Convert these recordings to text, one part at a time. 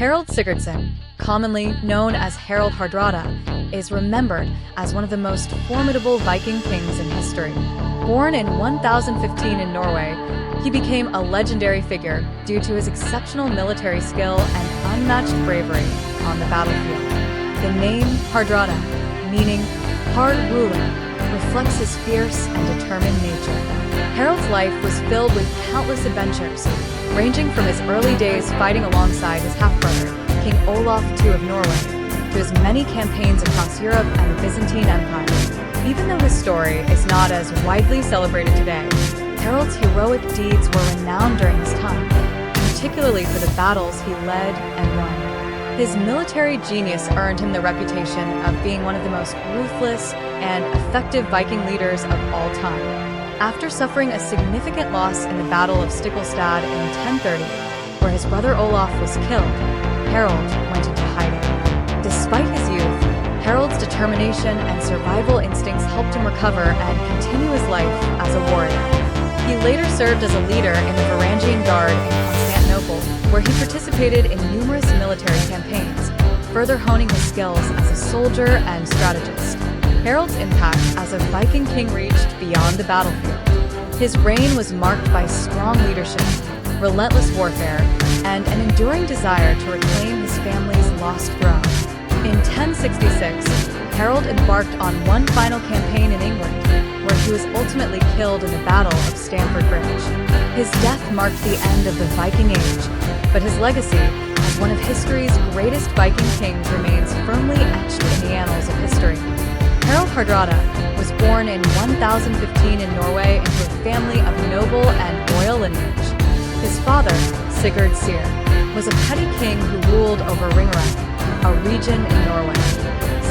Harald Sigurdsson, commonly known as Harald Hardrada, is remembered as one of the most formidable Viking kings in history. Born in 1015 in Norway, he became a legendary figure due to his exceptional military skill and unmatched bravery on the battlefield. The name Hardrada, meaning hard ruler, reflects his fierce and determined nature. Harald's life was filled with countless adventures, ranging from his early days fighting alongside his half-brother, King Olaf II of Norway, to his many campaigns across Europe and the Byzantine Empire. Even though his story is not as widely celebrated today, Harald's heroic deeds were renowned during his time, particularly for the battles he led and won. His military genius earned him the reputation of being one of the most ruthless and effective Viking leaders of all time. After suffering a significant loss in the Battle of Stiklestad in 1030, where his brother Olaf was killed, Harald went into hiding. Despite his youth, Harald's determination and survival instincts helped him recover and continue his life as a warrior. He later served as a leader in the Varangian Guard in Constantinople, where he participated in numerous military campaigns, further honing his skills as a soldier and strategist. Harald's impact as a Viking king reached beyond the battlefield. His reign was marked by strong leadership, relentless warfare, and an enduring desire to reclaim his family's lost throne. In 1066, Harald embarked on one final campaign in England, where he was ultimately killed in the Battle of Stamford Bridge. His death marked the end of the Viking Age, but his legacy as one of history's greatest Viking kings remains firmly etched in the annals of history. Harald Hardrada was born in 1015 in Norway into a family of noble and royal lineage. His father, Sigurd Syr, was a petty king who ruled over Ringerike, a region in Norway.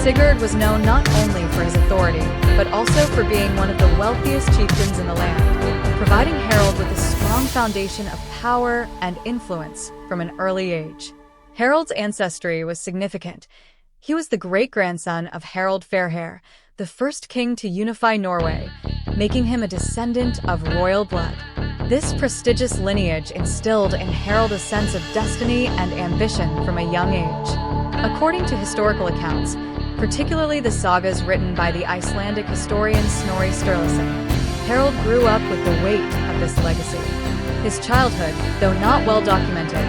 Sigurd was known not only for his authority, but also for being one of the wealthiest chieftains in the land, providing Harald with a strong foundation of power and influence from an early age. Harald's ancestry was significant. He was the great-grandson of Harald Fairhair, the first king to unify Norway, making him a descendant of royal blood. This prestigious lineage instilled in Harald a sense of destiny and ambition from a young age. According to historical accounts, particularly the sagas written by the Icelandic historian Snorri Sturluson, Harald grew up with the weight of this legacy. His childhood, though not well documented,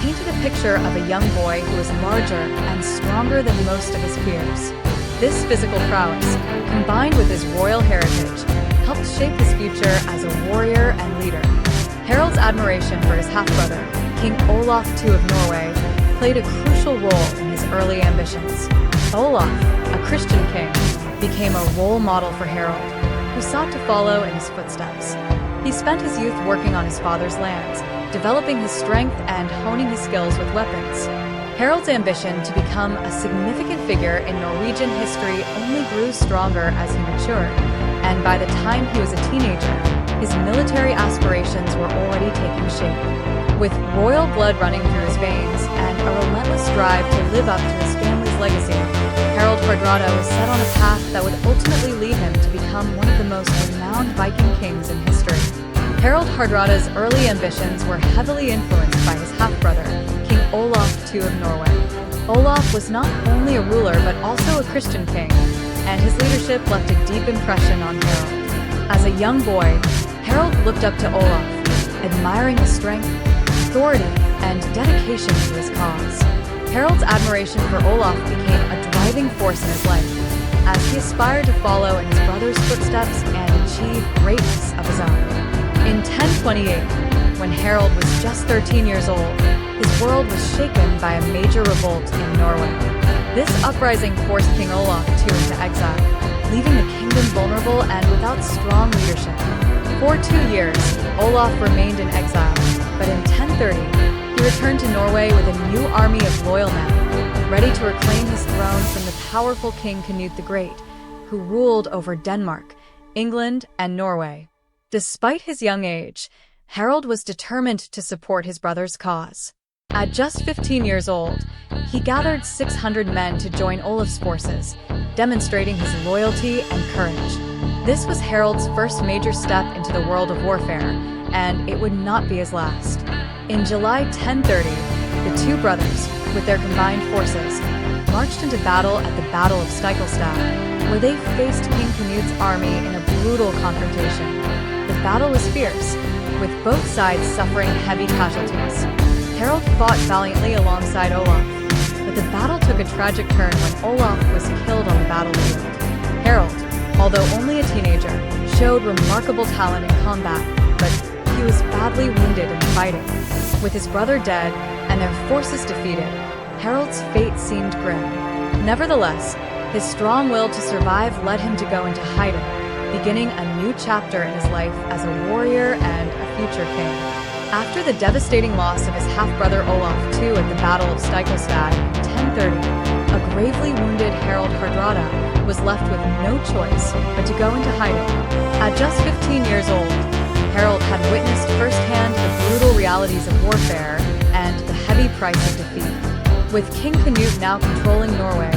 painted a picture of a young boy who was larger and stronger than most of his peers. This physical prowess, combined with his royal heritage, helped shape his future as a warrior and leader. Harald's admiration for his half-brother, King Olaf II of Norway, played a crucial role in his early ambitions. Olaf, a Christian king, became a role model for Harald, who sought to follow in his footsteps. He spent his youth working on his father's lands, developing his strength and honing his skills with weapons. Harald's ambition to become a significant figure in Norwegian history only grew stronger as he matured, and by the time he was a teenager, his military aspirations were already taking shape. With royal blood running through his veins and a relentless drive to live up to his family's legacy, Harald Hardrada was set on a path that would ultimately lead him to become one of the most renowned Viking kings in history. Harald Hardrada's early ambitions were heavily influenced by his half-brother, King Olaf II of Norway. Olaf was not only a ruler but also a Christian king, and his leadership left a deep impression on Harald. As a young boy, Harald looked up to Olaf, admiring his strength, authority, and dedication to his cause. Harald's admiration for Olaf became a driving force in his life, as he aspired to follow in his brother's footsteps and achieve greatness of his own. In 1028, when Harald was just 13 years old, his world was shaken by a major revolt in Norway. This uprising forced King Olaf II into exile, leaving the kingdom vulnerable and without strong leadership. For 2 years, Olaf remained in exile, but in 1030, he returned to Norway with a new army of loyal men, ready to reclaim his throne from the powerful King Canute the Great, who ruled over Denmark, England, and Norway. Despite his young age, Harald was determined to support his brother's cause. At just 15 years old, he gathered 600 men to join Olaf's forces, demonstrating his loyalty and courage. This was Harald's first major step into the world of warfare, and it would not be his last. In July 1030, the two brothers, with their combined forces, marched into battle at the Battle of Stiklestad, where they faced King Canute's army in a brutal confrontation. The battle was fierce, with both sides suffering heavy casualties. Harald fought valiantly alongside Olaf, but the battle took a tragic turn when Olaf was killed on the battlefield. Harald, although only a teenager, showed remarkable talent in combat, but he was badly wounded in the fighting. With his brother dead and their forces defeated, Harald's fate seemed grim. Nevertheless, his strong will to survive led him to go into hiding, beginning a new chapter in his life as a warrior and a future king. After the devastating loss of his half-brother Olaf II at the Battle of Stiklestad in 1030, a gravely wounded Harald Hardrada was left with no choice but to go into hiding. At just 15 years old, Harald had witnessed firsthand the brutal realities of warfare and the heavy price of defeat. With King Canute now controlling Norway,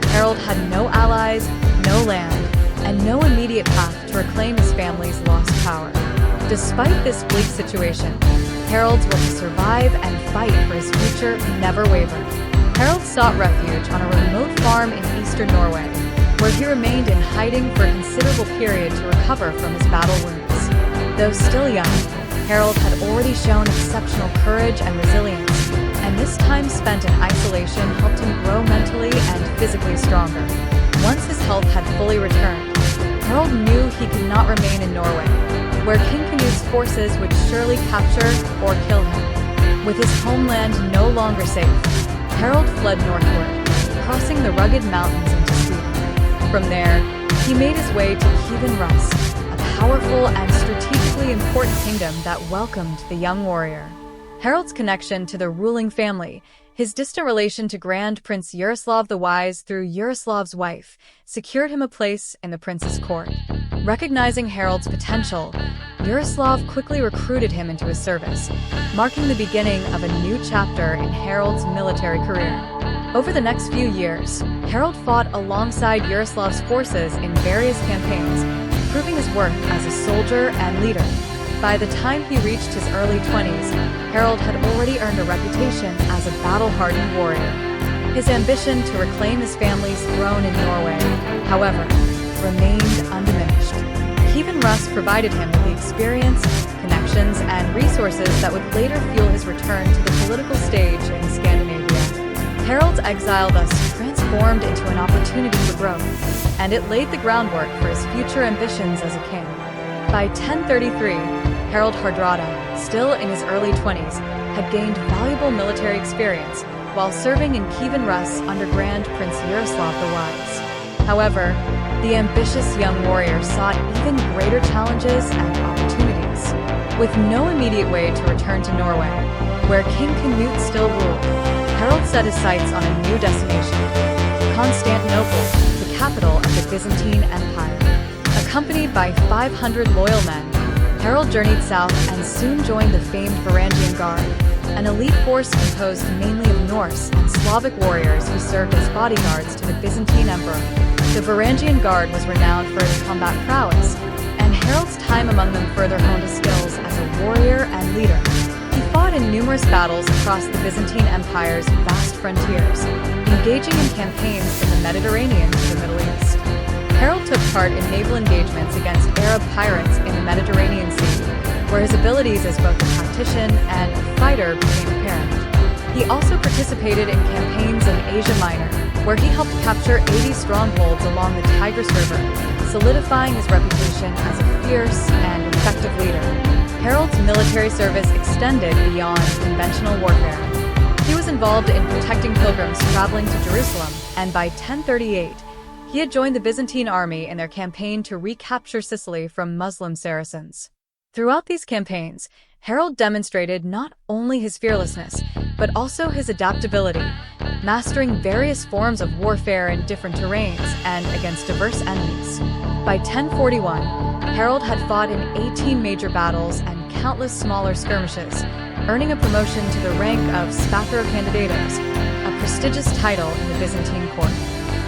Harald had no allies, no land, and no immediate path to reclaim his family's lost power. Despite this bleak situation, Harald's will to survive and fight for his future never wavered. Harald sought refuge on a remote farm in eastern Norway, where he remained in hiding for a considerable period to recover from his battle wounds. Though still young, Harald had already shown exceptional courage and resilience, and this time spent in isolation helped him grow mentally and physically stronger. Once his health had fully returned, Harald knew he could not remain in Norway, where King Canute's forces would surely capture or kill him. With his homeland no longer safe, Harald fled northward, crossing the rugged mountains into Sweden. From there, he made his way to Rus, a powerful and strategically important kingdom that welcomed the young warrior. Harald's connection to the ruling family, his distant relation to Grand Prince Yaroslav the Wise through Yaroslav's wife, secured him a place in the prince's court. Recognizing Harald's potential, Yaroslav quickly recruited him into his service, marking the beginning of a new chapter in Harald's military career. Over the next few years, Harald fought alongside Yaroslav's forces in various campaigns, proving his worth as a soldier and leader. By the time he reached his early 20s, Harald had already earned a reputation as a battle-hardened warrior. His ambition to reclaim his family's throne in Norway, however, remained undiminished. Rus provided him with the experience, connections, and resources that would later fuel his return to the political stage in Scandinavia. Harald's exile thus transformed into an opportunity for growth, and it laid the groundwork for his future ambitions as a king. By 1033, Harald Hardrada, still in his early 20s, had gained valuable military experience while serving in Rus under Grand Prince Yaroslav the Wise. However, the ambitious young warrior sought even greater challenges and opportunities. With no immediate way to return to Norway, where King Canute still ruled, Harald set his sights on a new destination, Constantinople, the capital of the Byzantine Empire. Accompanied by 500 loyal men, Harald journeyed south and soon joined the famed Varangian Guard, an elite force composed mainly of Norse and Slavic warriors who served as bodyguards to the Byzantine emperor. The Varangian Guard was renowned for its combat prowess, and Harald's time among them further honed his skills as a warrior and leader. He fought in numerous battles across the Byzantine Empire's vast frontiers, engaging in campaigns from the Mediterranean to the Middle East. Harald took part in naval engagements against Arab pirates in the Mediterranean Sea, where his abilities as both a tactician and a fighter became apparent. He also participated in campaigns in Asia Minor, where he helped capture 80 strongholds along the Tigris River, solidifying his reputation as a fierce and effective leader. Harald's military service extended beyond conventional warfare. He was involved in protecting pilgrims traveling to Jerusalem, and by 1038, he had joined the Byzantine army in their campaign to recapture Sicily from Muslim Saracens. Throughout these campaigns, Harald demonstrated not only his fearlessness, but also his adaptability, mastering various forms of warfare in different terrains and against diverse enemies. By 1041, Harald had fought in 18 major battles and countless smaller skirmishes, earning a promotion to the rank of Spathro Candidatus, a prestigious title in the Byzantine court.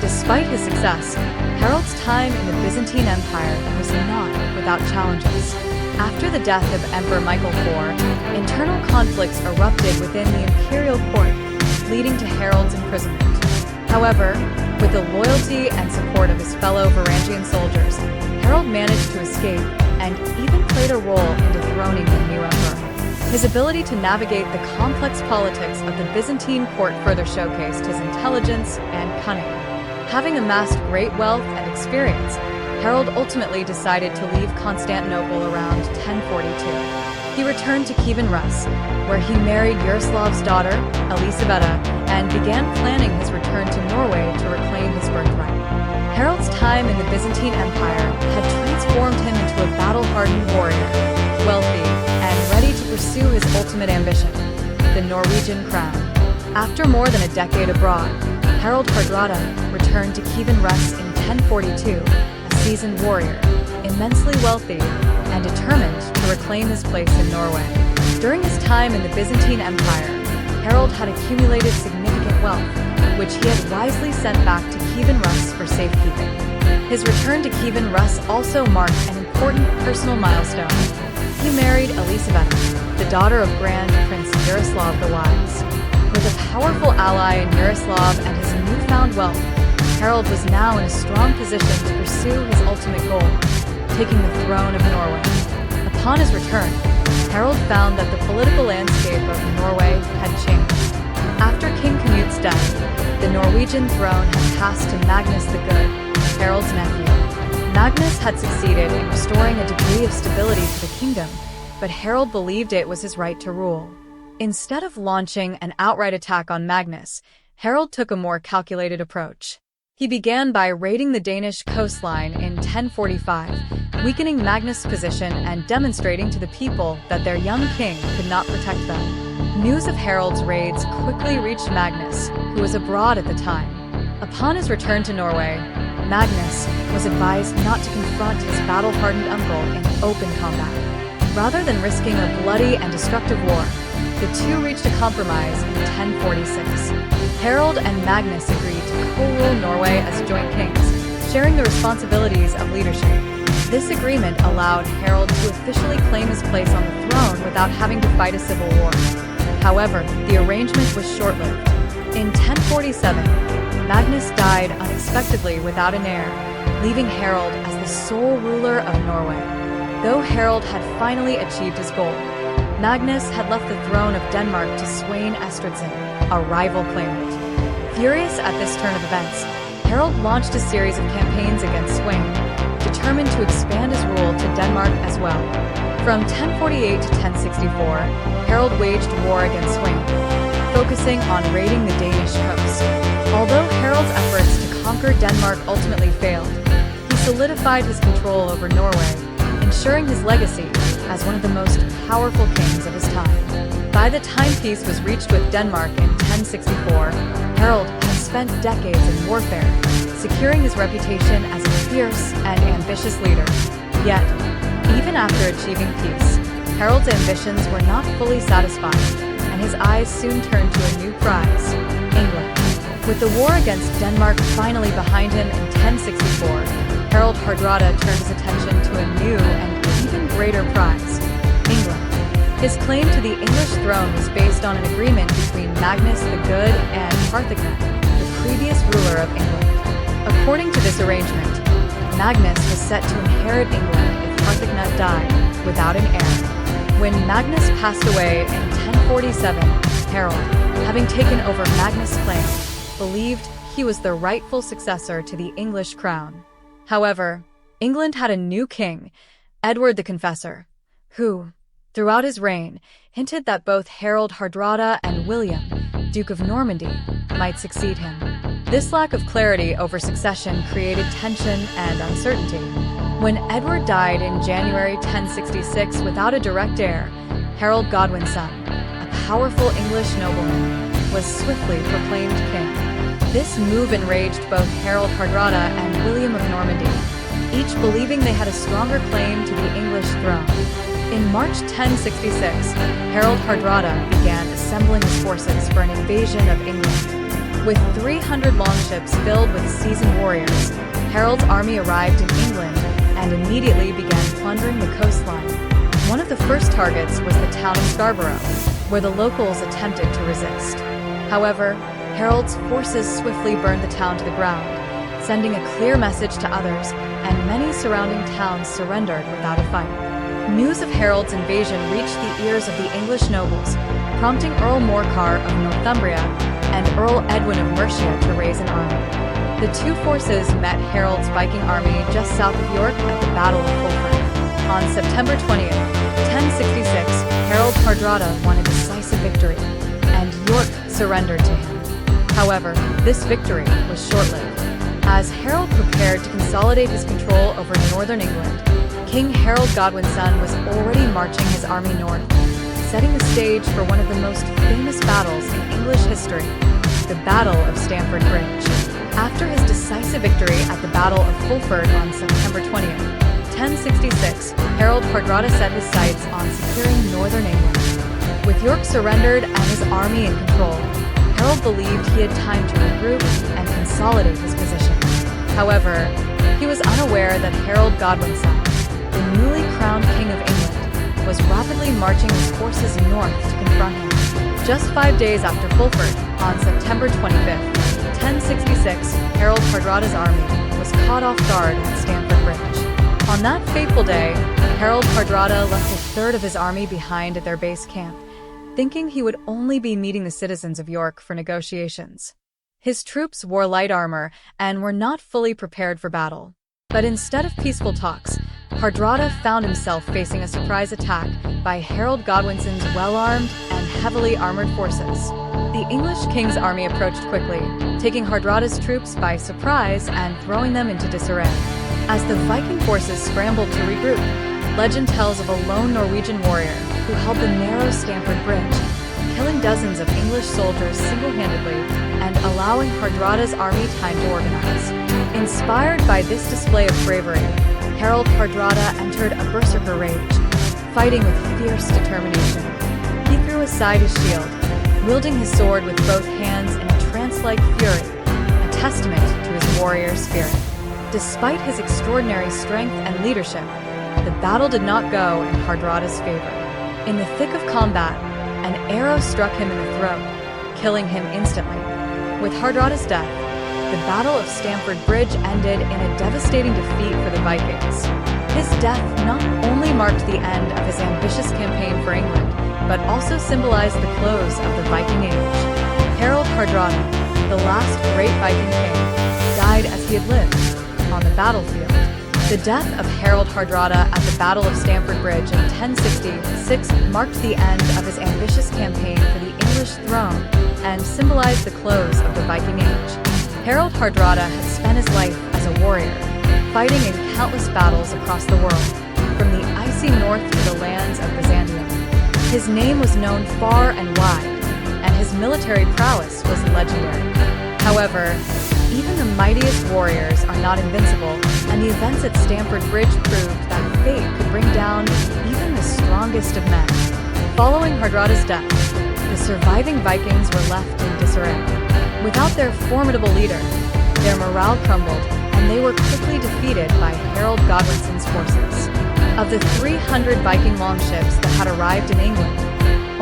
Despite his success, Harald's time in the Byzantine Empire was not without challenges. After the death of Emperor Michael IV, internal conflicts erupted within the imperial court, leading to Harold's imprisonment. However, with the loyalty and support of his fellow Varangian soldiers, Harald managed to escape and even played a role in dethroning the new emperor. His ability to navigate the complex politics of the Byzantine court further showcased his intelligence and cunning. Having amassed great wealth and experience, Harald ultimately decided to leave Constantinople around 1042. He returned to Kievan Rus, where he married Yaroslav's daughter, Elisabetta, and began planning his return to Norway to reclaim his birthright. Harald's time in the Byzantine Empire had transformed him into a battle-hardened warrior, wealthy, and ready to pursue his ultimate ambition, the Norwegian crown. After more than a decade abroad, Harald Hardrada returned to Kievan Rus in 1042, a seasoned warrior, immensely wealthy, and determined to reclaim his place in Norway. During his time in the Byzantine Empire, Harald had accumulated significant wealth, which he had wisely sent back to Kievan Rus for safekeeping. His return to Kievan Rus also marked an important personal milestone. He married Elisabetta, the daughter of Grand Prince Yaroslav the Wise. With a powerful ally in Yaroslav and his newfound wealth, Harald was now in a strong position to pursue his ultimate goal, taking the throne of Norway. Upon his return, Harald found that the political landscape of Norway had changed. After King Canute's death, the Norwegian throne had passed to Magnus the Good, Harald's nephew. Magnus had succeeded in restoring a degree of stability to the kingdom, but Harald believed it was his right to rule. Instead of launching an outright attack on Magnus, Harald took a more calculated approach. He began by raiding the Danish coastline in 1045, weakening Magnus' position and demonstrating to the people that their young king could not protect them. News of Harald's raids quickly reached Magnus, who was abroad at the time. Upon his return to Norway, Magnus was advised not to confront his battle-hardened uncle in open combat. Rather than risking a bloody and destructive war, the two reached a compromise in 1046. Harald and Magnus agreed to co-rule Norway as joint kings, sharing the responsibilities of leadership. This agreement allowed Harald to officially claim his place on the throne without having to fight a civil war. However, the arrangement was short-lived. In 1047, Magnus died unexpectedly without an heir, leaving Harald as the sole ruler of Norway. Though Harald had finally achieved his goal, Magnus had left the throne of Denmark to Sweyn Estridsson, a rival claimant. Furious at this turn of events, Harald launched a series of campaigns against Sweyn, determined to expand his rule to Denmark as well. From 1048 to 1064, Harald waged war against Sweyn, focusing on raiding the Danish coast. Although Harald's efforts to conquer Denmark ultimately failed, he solidified his control over Norway, ensuring his legacy as one of the most powerful kings of his time. By the time peace was reached with Denmark in 1064, Harald had spent decades in warfare, securing his reputation as a fierce and ambitious leader. Yet, even after achieving peace, Harald's ambitions were not fully satisfied, and his eyes soon turned to a new prize, England. With the war against Denmark finally behind him in 1064, Harald Hardrada turned his attention to a new and even greater prize, England. His claim to the English throne was based on an agreement between Magnus the Good and Harthacnut, the previous ruler of England. According to this arrangement, Magnus was set to inherit England if Harthacnut died without an heir. When Magnus passed away in 1047, Harald, having taken over Magnus' claim, believed he was the rightful successor to the English crown. However, England had a new king, Edward the Confessor, who, throughout his reign, hinted that both Harald Hardrada and William, Duke of Normandy, might succeed him. This lack of clarity over succession created tension and uncertainty. When Edward died in January 1066 without a direct heir, Harold Godwin's son, a powerful English nobleman, was swiftly proclaimed king. This move enraged both Harald Hardrada and William of Normandy, each believing they had a stronger claim to the English throne. In March 1066, Harald Hardrada began assembling his forces for an invasion of England. With 300 longships filled with seasoned warriors, Harold's army arrived in England and immediately began plundering the coastline. One of the first targets was the town of Scarborough, where the locals attempted to resist. However, Harold's forces swiftly burned the town to the ground, sending a clear message to others, and many surrounding towns surrendered without a fight. News of Harold's invasion reached the ears of the English nobles, prompting Earl Morcar of Northumbria and Earl Edwin of Mercia to raise an army. The two forces met Harold's Viking army just south of York at the Battle of Fulford. On September 20th, 1066, Harald Hardrada won a decisive victory, and York surrendered to him. However, this victory was short-lived. As Harold prepared to consolidate his control over northern England, King Harold Godwin's son was already marching his army north, setting the stage for one of the most famous battles in English history, the Battle of Stamford Bridge. After his decisive victory at the Battle of Fulford on September 20th, 1066, Harald Hardrada set his sights on securing northern England. With York surrendered and his army in control, Harold believed he had time to regroup and consolidate his position. However, he was unaware that Harold Godwin's son, the newly crowned King of England, was rapidly marching his forces north to confront him. Just 5 days after Fulford, on September 25th, 1066, Harald Hardrada's army was caught off guard at Stamford Bridge. On that fateful day, Harald Hardrada left a third of his army behind at their base camp, thinking he would only be meeting the citizens of York for negotiations. His troops wore light armor and were not fully prepared for battle. But instead of peaceful talks, Hardrada found himself facing a surprise attack by Harold Godwinson's well-armed and heavily armored forces. The English king's army approached quickly, taking Hardrada's troops by surprise and throwing them into disarray. As the Viking forces scrambled to regroup, legend tells of a lone Norwegian warrior who held the narrow Stamford Bridge, killing dozens of English soldiers single-handedly and allowing Hardrada's army time to organize. Inspired by this display of bravery, Harald Hardrada entered a berserker rage, fighting with fierce determination. He threw aside his shield, wielding his sword with both hands in a trance-like fury, a testament to his warrior spirit. Despite his extraordinary strength and leadership, the battle did not go in Hardrada's favor. In the thick of combat, an arrow struck him in the throat, killing him instantly. With Hardrada's death, the Battle of Stamford Bridge ended in a devastating defeat for the Vikings. His death not only marked the end of his ambitious campaign for England, but also symbolized the close of the Viking Age. Harald Hardrada, the last great Viking king, died as he had lived, on the battlefield. The death of Harald Hardrada at the Battle of Stamford Bridge in 1066 marked the end of his ambitious campaign for the English throne and symbolized the close of the Viking Age. Harald Hardrada had spent his life as a warrior, fighting in countless battles across the world, from the icy north to the lands of Byzantium. His name was known far and wide, and his military prowess was legendary. However, even the mightiest warriors are not invincible, and the events at Stamford Bridge proved that fate could bring down even the strongest of men. Following Hardrada's death, the surviving Vikings were left in disarray. Without their formidable leader, their morale crumbled, and they were quickly defeated by Harold Godwinson's forces. Of the 300 Viking longships that had arrived in England,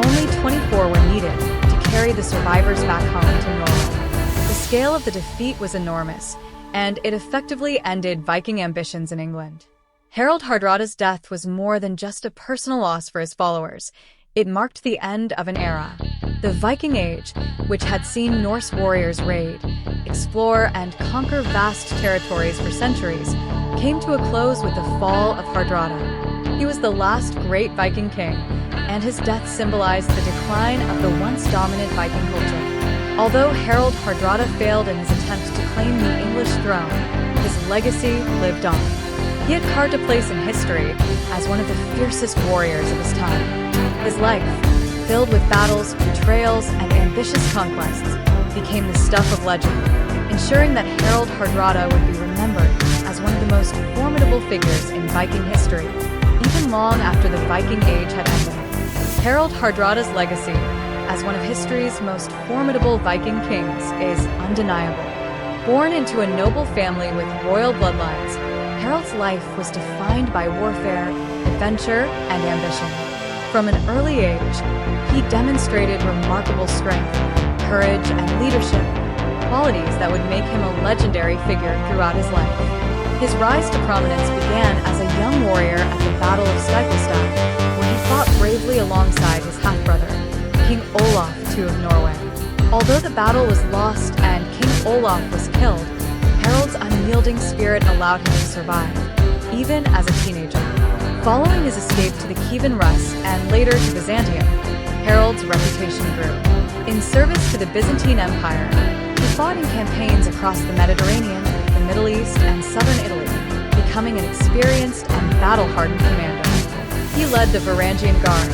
only 24 were needed to carry the survivors back home to Norway. The scale of the defeat was enormous, and it effectively ended Viking ambitions in England. Harald Hardrada's death was more than just a personal loss for his followers. It marked the end of an era. The Viking Age, which had seen Norse warriors raid, explore, and conquer vast territories for centuries, came to a close with the fall of Hardrada. He was the last great Viking king, and his death symbolized the decline of the once dominant Viking culture. Although Harald Hardrada failed in his attempt to claim the English throne, his legacy lived on. He had carved a place in history as one of the fiercest warriors of his time. His life, filled with battles, betrayals, and ambitious conquests, became the stuff of legend, ensuring that Harald Hardrada would be remembered as one of the most formidable figures in Viking history, even long after the Viking Age had ended. Harald Hardrada's legacy as one of history's most formidable Viking kings is undeniable. Born into a noble family with royal bloodlines, Harald's life was defined by warfare, adventure, and ambition. From an early age, he demonstrated remarkable strength, courage, and leadership, qualities that would make him a legendary figure throughout his life. His rise to prominence began as a young warrior at the Battle of Stiklestad, where he fought bravely alongside his half-brother, King Olaf II of Norway. Although the battle was lost and King Olaf was killed, Harald's unyielding spirit allowed him to survive, even as a teenager. Following his escape to the Kievan Rus and later to Byzantium, Harald's reputation grew. In service to the Byzantine Empire, he fought in campaigns across the Mediterranean, the Middle East, and southern Italy, becoming an experienced and battle-hardened commander. He led the Varangian Guard,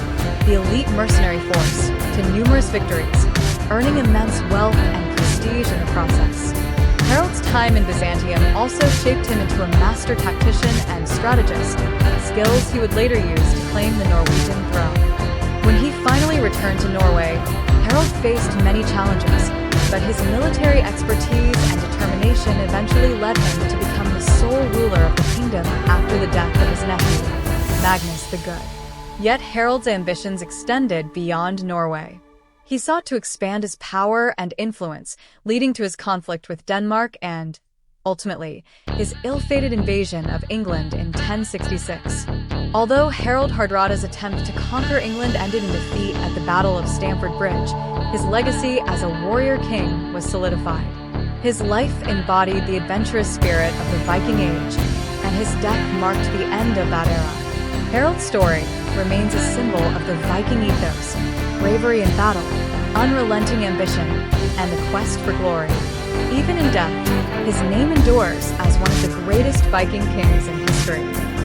the elite mercenary force, to numerous victories, earning immense wealth and prestige in the process. Harald's time in Byzantium also shaped him into a master tactician and strategist, skills he would later use to claim the Norwegian throne. When he finally returned to Norway, Harald faced many challenges, but his military expertise and determination eventually led him to become the sole ruler of the kingdom after the death of his nephew, Magnus the Good. Yet Harald's ambitions extended beyond Norway. He sought to expand his power and influence, leading to his conflict with Denmark and, ultimately, his ill-fated invasion of England in 1066. Although Harald Hardrada's attempt to conquer England ended in defeat at the Battle of Stamford Bridge, his legacy as a warrior king was solidified. His life embodied the adventurous spirit of the Viking Age, and his death marked the end of that era. Harald's story remains a symbol of the Viking ethos, bravery in battle, unrelenting ambition, and the quest for glory. Even in death, his name endures as one of the greatest Viking kings in history.